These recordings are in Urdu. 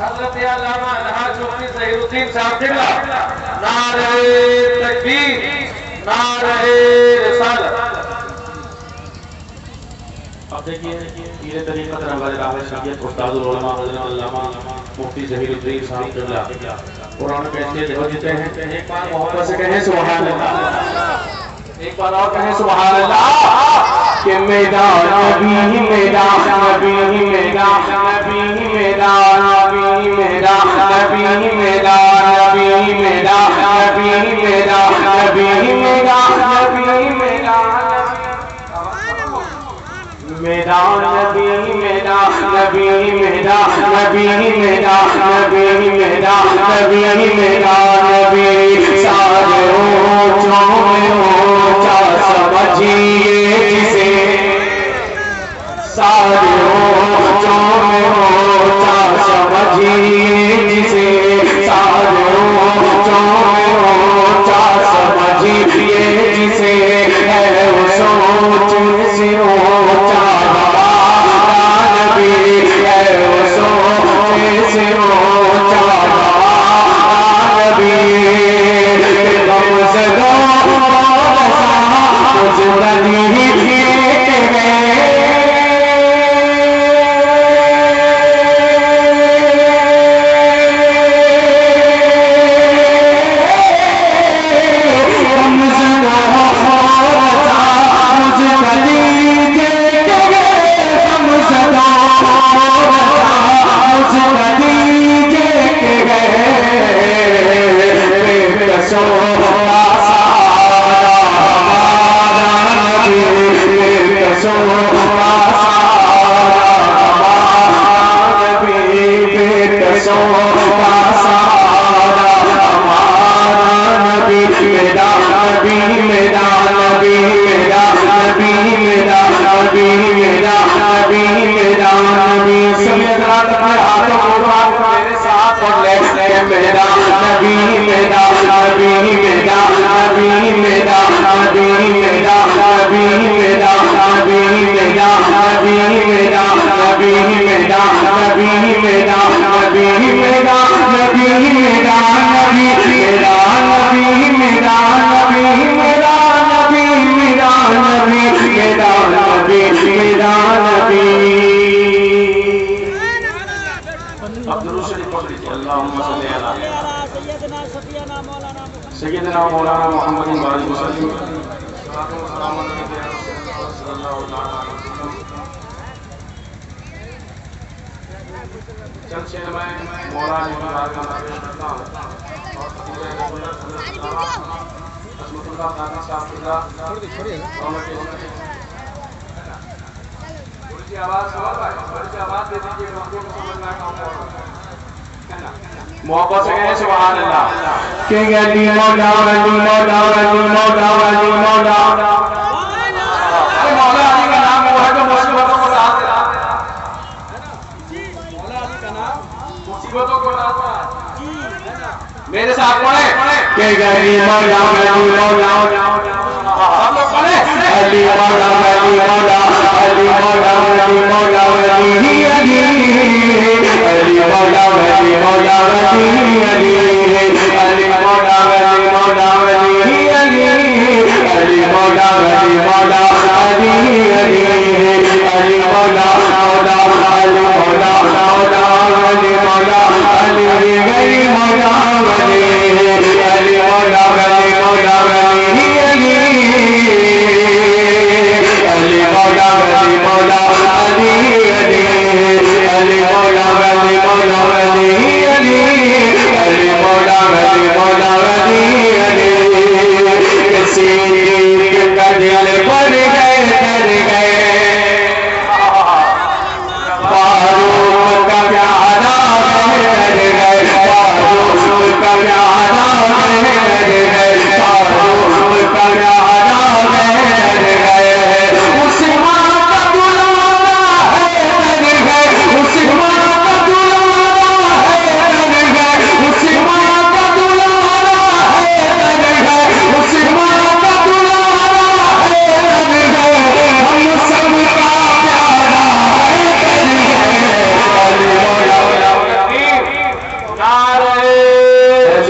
حضرت علامہ الحاج مفتی ظہیر الدین صاحب قبلہ نعرہ تکبیر نعرہ رسالت. اب دیکھیے پیر طریقت رہبر راہ شریعت استاد العلماء حضرت علامہ مفتی ظہیر الدین صاحب قبلہ قرآن کیسے دیتے ہیں. ایک بار محبت سے کہیں سبحان اللہ. ایک بار اور کہیں سبحان اللہ. کہ میرا نبی میرا نبی میرا نبی میرا نبی میرا نبی میرا نبی میرا نبی میرا نبی میرا نبی میرا میرا نبی میرا نبی میرا نبی میرا نبی میرا نبی میرا نبی سارے اونچوں میں اونچا سمجھیے جسے سارے اونچوں میں اونچا سمجھیے جسے سارے اونچوں میں اونچا سمجھیے جسے ہے اس اونچ سے اونچا سیدنا مولانا محمد بارک وسلم. چند شعر میں مولانا کی بات کا پیش کرتا ہوں. عصمت اللہ خان صاحب قبلہ تھوڑی سی آواز دے دیجیے. محبت سے کہیں سبحان اللہ. کہ گلی مولا ولی مولا ولی مولا ولی مولا. ارے مولا علی کا نام وہ ہے جو مصیبتوں کو ڈالتا ہے. مولا علی کا نام مصیبتوں کو ڈالتا ہے. میرے ساتھ پڑھیں. کہ گلی مولا ولی مولا سب لوگ پڑھیں. علی مولا ولی مولا علی مولا ولی مولا ولی علی علی مولا ولی مولا ولی علی علی مولا ولی مولا ولی علی علی مولا ولی مولا علی علی علی مولا مولا علی مولا مولا ولی مولا علی علی مولا ولی علی مولا ولی مولا ولی علی علی مولا ولی مولا علی علی علی مولا ولی مولا ولی علی علی مولا ولی مولا ولی علی. کسی کا دل پر گئے کر گئے فاروق کا پیارا کر گئے فاروق کا پیارا کر گئے فاروق کا پیارا کر گئے. عثمان کا دلانا ہے کر گئے عثمان کا دلانا ہے کر گئے عثمان کا دلانا ہے کر گئے عثمان کا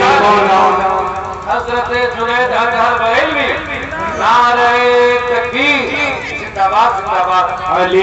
مولانا حضرت جنید اطہر بریلوی، نعرہ تکبیر، زندہ باد زندہ باد۔ علی